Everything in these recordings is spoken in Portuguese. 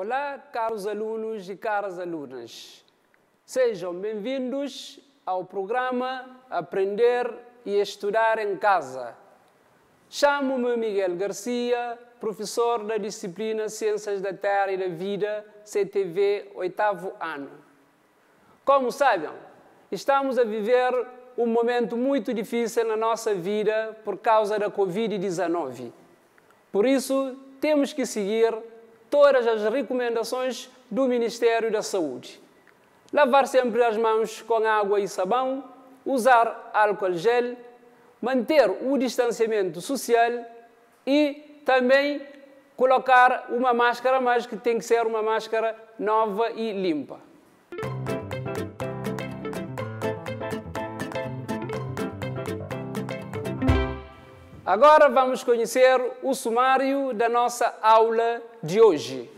Olá, caros alunos e caras alunas. Sejam bem-vindos ao programa Aprender e Estudar em Casa. Chamo-me Miguel Garcia, professor da disciplina Ciências da Terra e da Vida, CTV, 8º ano. Como sabem, estamos a viver um momento muito difícil na nossa vida por causa da Covid-19. Por isso, temos que seguir todas as recomendações do Ministério da Saúde. Lavar sempre as mãos com água e sabão, usar álcool gel, manter o distanciamento social e também colocar uma máscara, mas que tem que ser uma máscara nova e limpa. Agora vamos conhecer o sumário da nossa aula de hoje.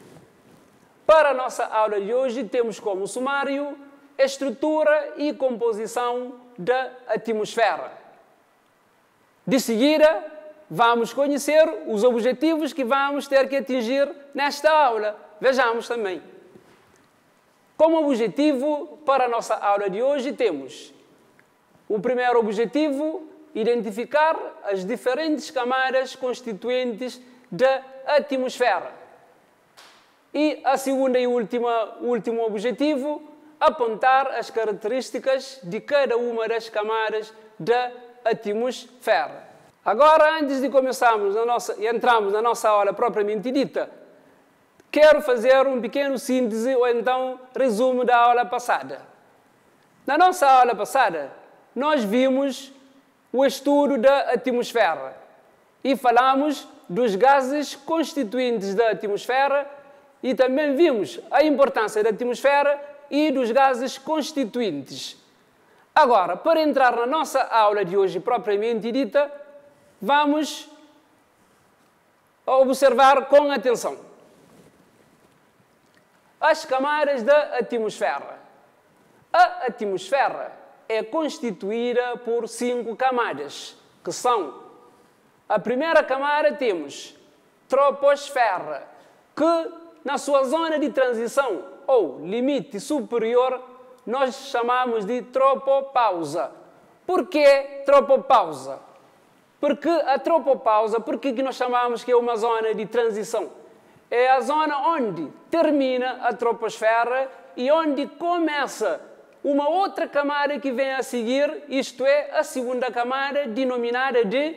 Para a nossa aula de hoje, temos como sumário a estrutura e composição da atmosfera. De seguida, vamos conhecer os objetivos que vamos ter que atingir nesta aula. Vejamos também. Como objetivo para a nossa aula de hoje, temos o primeiro objetivo: identificar as diferentes camadas constituintes da atmosfera. E a segunda e último objetivo, apontar as características de cada uma das camadas da atmosfera. Agora, antes de começarmos entrarmos na nossa aula propriamente dita, quero fazer um pequeno síntese ou então resumo da aula passada. Na nossa aula passada, nós vimos o estudo da atmosfera e falamos dos gases constituintes da atmosfera e também vimos a importância da atmosfera e dos gases constituintes. Agora, para entrar na nossa aula de hoje propriamente dita, vamos observar com atenção as camadas da atmosfera. A atmosfera é constituída por 5 camadas, que são: a primeira camada temos troposfera, que na sua zona de transição ou limite superior nós chamamos de tropopausa. Por que tropopausa? Porque a tropopausa, por que nós chamamos que é uma zona de transição? É a zona onde termina a troposfera e onde começa uma outra camada que vem a seguir, isto é, a segunda camada, denominada de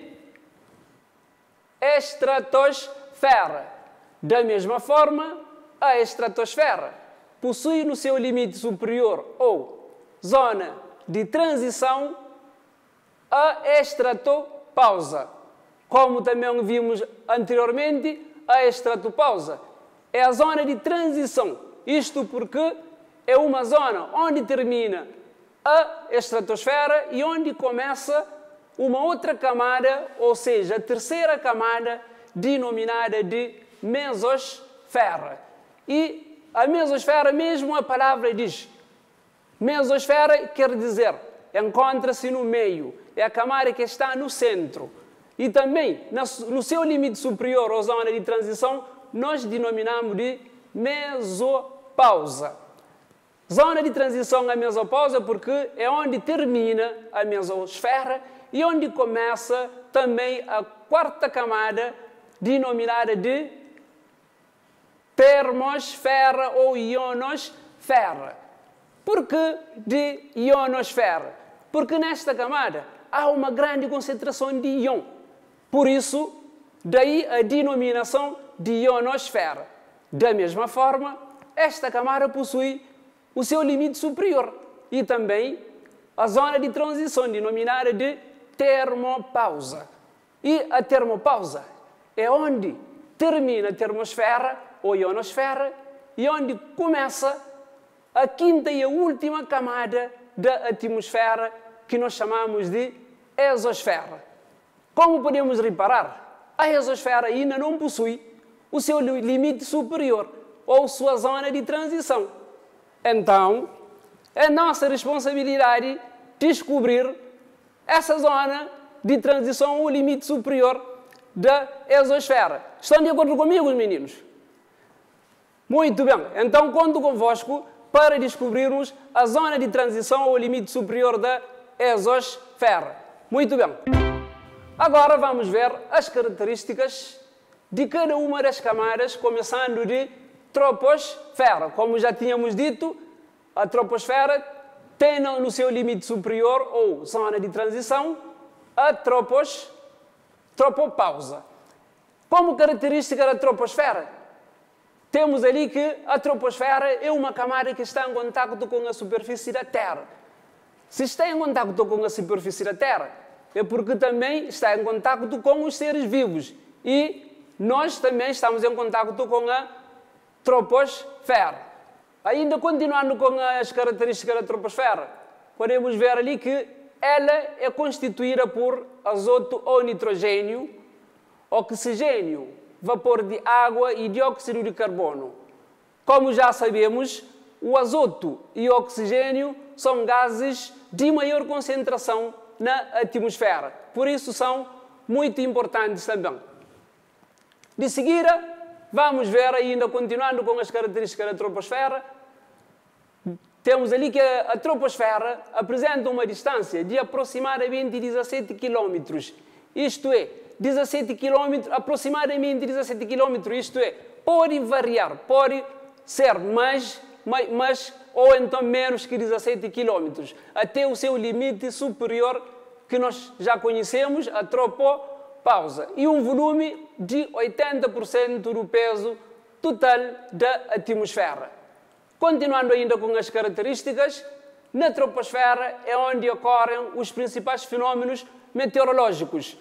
estratosfera. Da mesma forma, a estratosfera possui no seu limite superior ou zona de transição a estratopausa. Como também vimos anteriormente, a estratopausa é a zona de transição. Isto porque é uma zona onde termina a estratosfera e onde começa uma outra camada, ou seja, a terceira camada, denominada de mesosfera. E a mesosfera, mesmo a palavra diz, mesosfera quer dizer, encontra-se no meio, é a camada que está no centro. E também, no seu limite superior, ou zona de transição, nós denominamos de mesopausa. Zona de transição à mesopausa porque é onde termina a mesosfera e onde começa também a quarta camada, denominada de termosfera ou ionosfera. Por que de ionosfera? Porque nesta camada há uma grande concentração de íon. Por isso, daí a denominação de ionosfera. Da mesma forma, esta camada possui o seu limite superior e também a zona de transição denominada de termopausa. E a termopausa é onde termina a termosfera ou ionosfera e onde começa a quinta e a última camada da atmosfera, que nós chamamos de exosfera. Como podemos reparar, a exosfera ainda não possui o seu limite superior ou sua zona de transição. Então, é nossa responsabilidade descobrir essa zona de transição ou limite superior da exosfera. Estão de acordo comigo, meninos? Muito bem, então conto convosco para descobrirmos a zona de transição ao limite superior da exosfera. Muito bem. Agora vamos ver as características de cada uma das camadas, começando de troposfera. Como já tínhamos dito, a troposfera tem no seu limite superior, ou zona de transição, a tropopausa. Como característica da troposfera, temos ali que a troposfera é uma camada que está em contato com a superfície da Terra. Se está em contato com a superfície da Terra, é porque também está em contato com os seres vivos. E nós também estamos em contato com a troposfera. Ainda continuando com as características da troposfera, podemos ver ali que ela é constituída por azoto ou nitrogênio, oxigênio, vapor de água e dióxido de carbono. Como já sabemos, o azoto e o oxigênio são gases de maior concentração na atmosfera. Por isso são muito importantes também. De seguida, vamos ver ainda, continuando com as características da troposfera, temos ali que a troposfera apresenta uma distância de aproximadamente 17 km. Isto é, 17 km, aproximadamente 17 km, isto é, pode variar, pode ser mais ou então menos que 17 km, até o seu limite superior que nós já conhecemos, a tropopausa, e um volume de 80% do peso total da atmosfera. Continuando ainda com as características, na troposfera é onde ocorrem os principais fenômenos meteorológicos.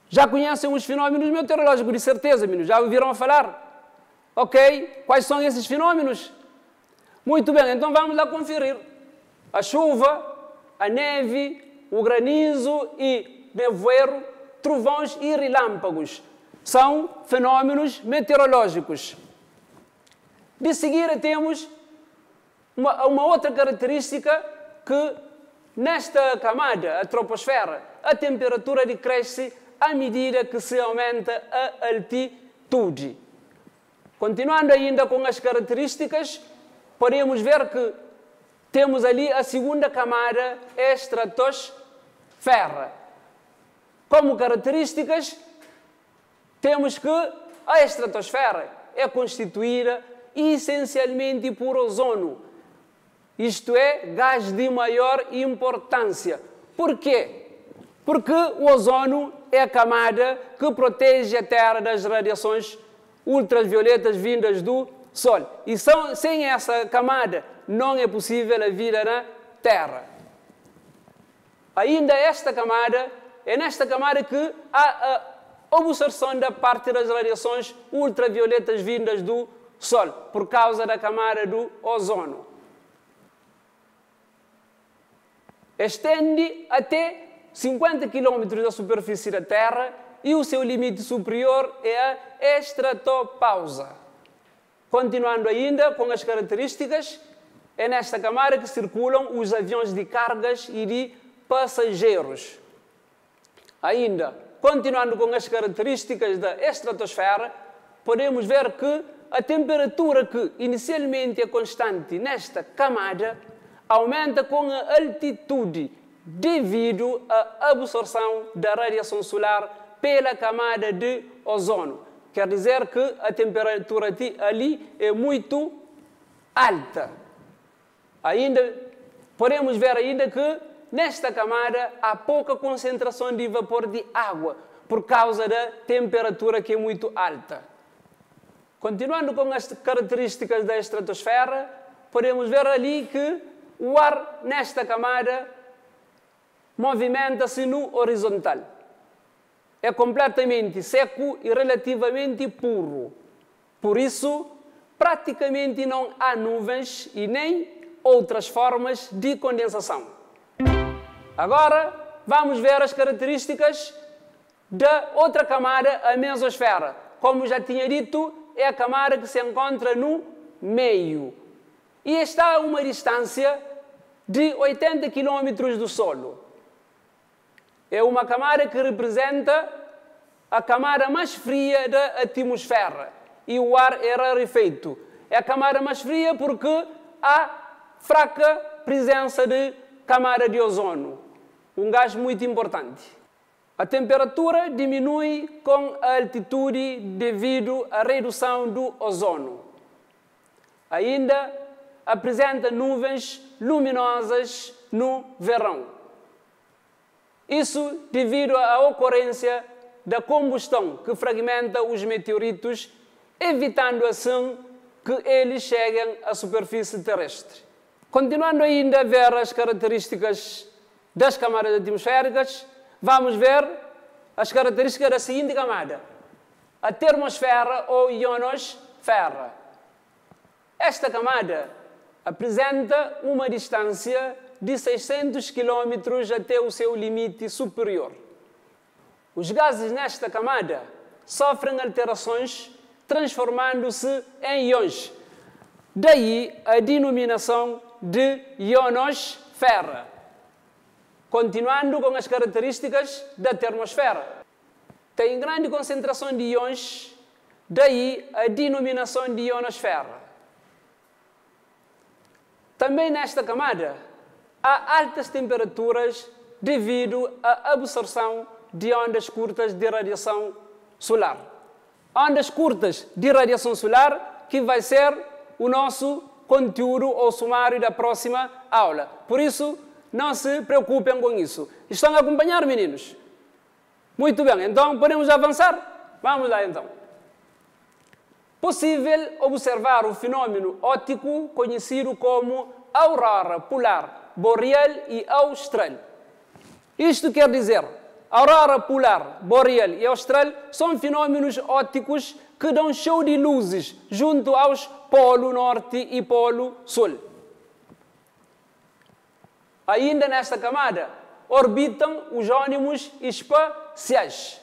Já conhecem os fenômenos meteorológicos, de certeza, meninos? Já ouviram falar? Ok? Quais são esses fenômenos? Muito bem, então vamos lá conferir. A chuva, a neve, o granizo e nevoeiro, trovões e relâmpagos são fenômenos meteorológicos. De seguida temos uma outra característica que nesta camada, a troposfera, a temperatura decresce à medida que se aumenta a altitude. Continuando ainda com as características, podemos ver que temos ali a segunda camada, a estratosfera. Como características, temos que a estratosfera é constituída essencialmente por ozono. Isto é, gás de maior importância. Por quê? Porque o ozono é a camada que protege a Terra das radiações ultravioletas vindas do Sol. E sem essa camada não é possível a vida na Terra. Ainda esta camada, é nesta camada que há a absorção da parte das radiações ultravioletas vindas do Sol, por causa da camada do ozono. Estende até 50 km da superfície da Terra e o seu limite superior é a estratopausa. Continuando ainda com as características, é nesta camada que circulam os aviões de cargas e de passageiros. Ainda, continuando com as características da estratosfera, podemos ver que a temperatura que inicialmente é constante nesta camada aumenta com a altitude devido à absorção da radiação solar pela camada de ozono. Quer dizer que a temperatura ali é muito alta. Ainda podemos ver ainda que nesta camada há pouca concentração de vapor de água por causa da temperatura que é muito alta. Continuando com as características da estratosfera, podemos ver ali que o ar nesta camada movimenta-se no horizontal. É completamente seco e relativamente puro. Por isso, praticamente não há nuvens e nem outras formas de condensação. Agora, vamos ver as características da outra camada, a mesosfera. Como já tinha dito, é a camada que se encontra no meio e está a uma distância de 80 km do solo. É uma camada que representa a camada mais fria da atmosfera e o ar é rarefeito. É a camada mais fria porque há fraca presença de camada de ozono, um gás muito importante. A temperatura diminui com a altitude devido à redução do ozono. Ainda apresenta nuvens luminosas no verão. Isso devido à ocorrência da combustão que fragmenta os meteoritos, evitando assim que eles cheguem à superfície terrestre. Continuando ainda a ver as características das camadas atmosféricas, vamos ver as características da seguinte camada: a termosfera ou ionosfera. Esta camada apresenta uma distância de 600 km até o seu limite superior. Os gases nesta camada sofrem alterações, transformando-se em íons. Daí a denominação de ionosfera. Continuando com as características da termosfera. Tem grande concentração de íons, daí a denominação de ionosfera. Também nesta camada há altas temperaturas devido à absorção de ondas curtas de radiação solar. Ondas curtas de radiação solar que vai ser o nosso conteúdo ou sumário da próxima aula. Por isso, não se preocupem com isso. Estão a acompanhar, meninos? Muito bem, então podemos avançar? Vamos lá então. Possível observar o fenômeno óptico conhecido como aurora polar boreal e austral. Isto quer dizer, aurora polar boreal e austral são fenômenos ópticos que dão show de luzes junto aos Polo Norte e Polo Sul. Ainda nesta camada orbitam os ônibus espaciais.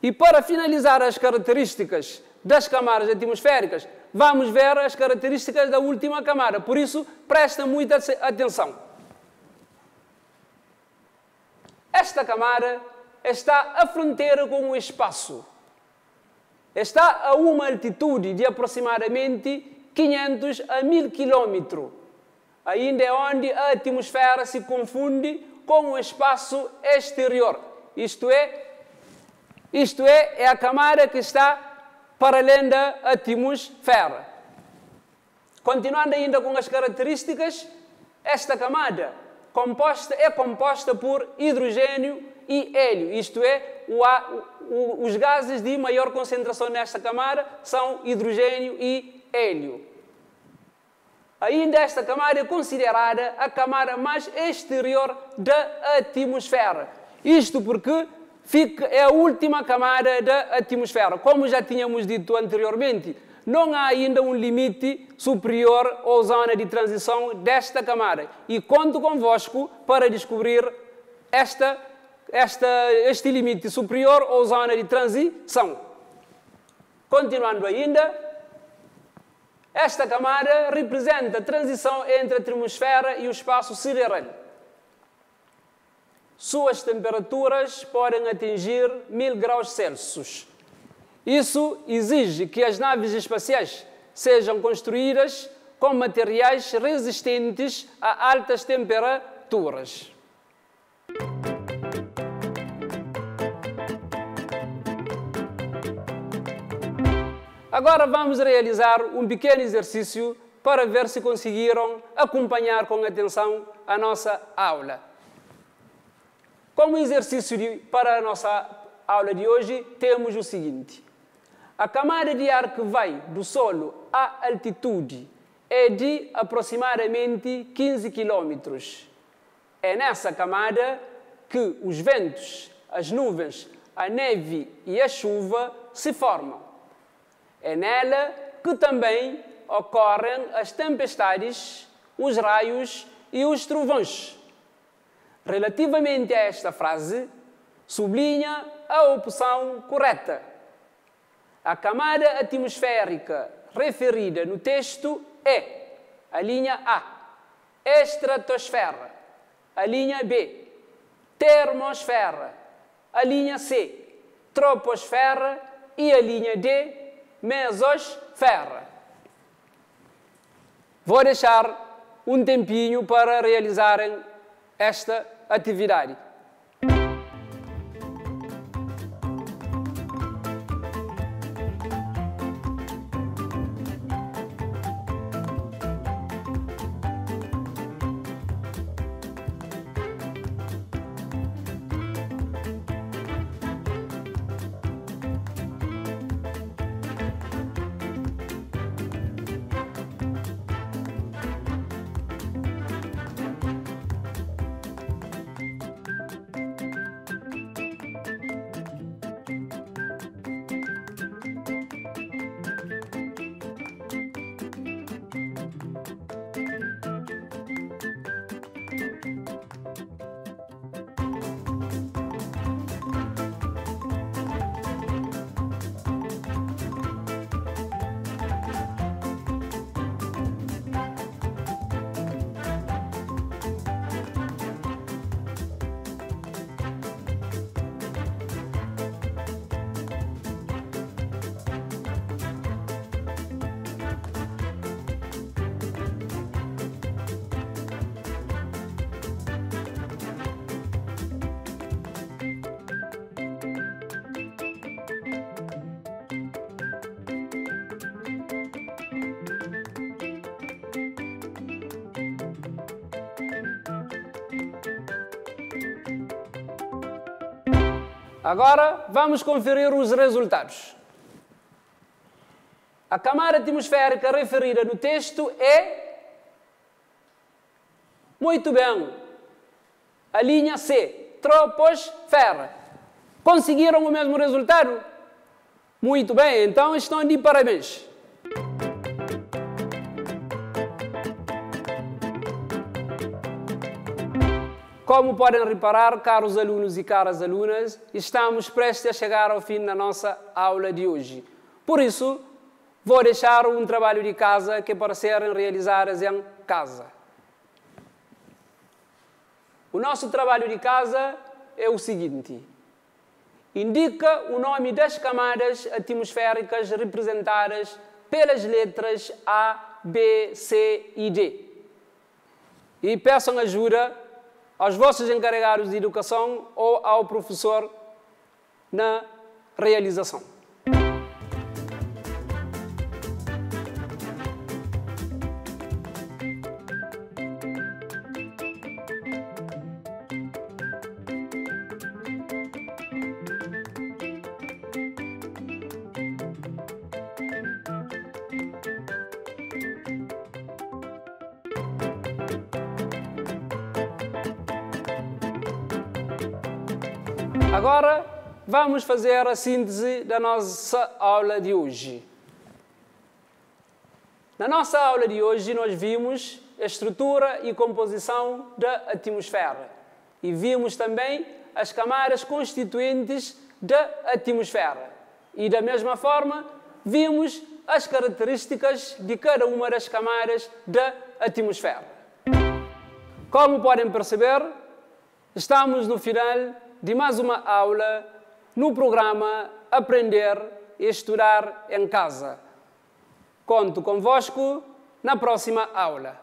E para finalizar as características das camadas atmosféricas, vamos ver as características da última camada. Por isso, presta muita atenção. Esta camada está à fronteira com o espaço. Está a uma altitude de aproximadamente 500 a 1000 km. Ainda é onde a atmosfera se confunde com o espaço exterior. Isto é a camada que está para além da atmosfera. Continuando ainda com as características, esta camada é composta por hidrogênio e hélio. Isto é, os gases de maior concentração nesta camada são hidrogênio e hélio. Ainda esta camada é considerada a camada mais exterior da atmosfera. Isto porque é a última camada da atmosfera. Como já tínhamos dito anteriormente, não há ainda um limite superior ou zona de transição desta camada. E conto convosco para descobrir este limite superior ou zona de transição. Continuando ainda, esta camada representa a transição entre a atmosfera e o espaço sideral. Suas temperaturas podem atingir 1000 graus Celsius. Isso exige que as naves espaciais sejam construídas com materiais resistentes a altas temperaturas. Agora vamos realizar um pequeno exercício para ver se conseguiram acompanhar com atenção a nossa aula. Como exercício para a nossa aula de hoje, temos o seguinte. A camada de ar que vai do solo à altitude é de aproximadamente 15 km. É nessa camada que os ventos, as nuvens, a neve e a chuva se formam. É nela que também ocorrem as tempestades, os raios e os trovões. Relativamente a esta frase, sublinha a opção correta. A camada atmosférica referida no texto é a linha A, estratosfera, a linha B, termosfera, a linha C, troposfera e a linha D, mesosfera. Vou deixar um tempinho para realizarem esta atividade. Agora vamos conferir os resultados. A camada atmosférica referida no texto é... Muito bem. A linha C, troposfera. Conseguiram o mesmo resultado? Muito bem, então estão de parabéns. Como podem reparar, caros alunos e caras alunas, estamos prestes a chegar ao fim da nossa aula de hoje. Por isso, vou deixar um trabalho de casa que é para serem realizados em casa. O nosso trabalho de casa é o seguinte. Indica o nome das camadas atmosféricas representadas pelas letras A, B, C e D. E peçam ajuda aos vossos encarregados de educação ou ao professor na realização. Agora, vamos fazer a síntese da nossa aula de hoje. Na nossa aula de hoje, nós vimos a estrutura e composição da atmosfera. E vimos também as camadas constituintes da atmosfera. E, da mesma forma, vimos as características de cada uma das camadas da atmosfera. Como podem perceber, estamos no final de mais uma aula no programa Aprender e Estudar em Casa. Conto convosco na próxima aula.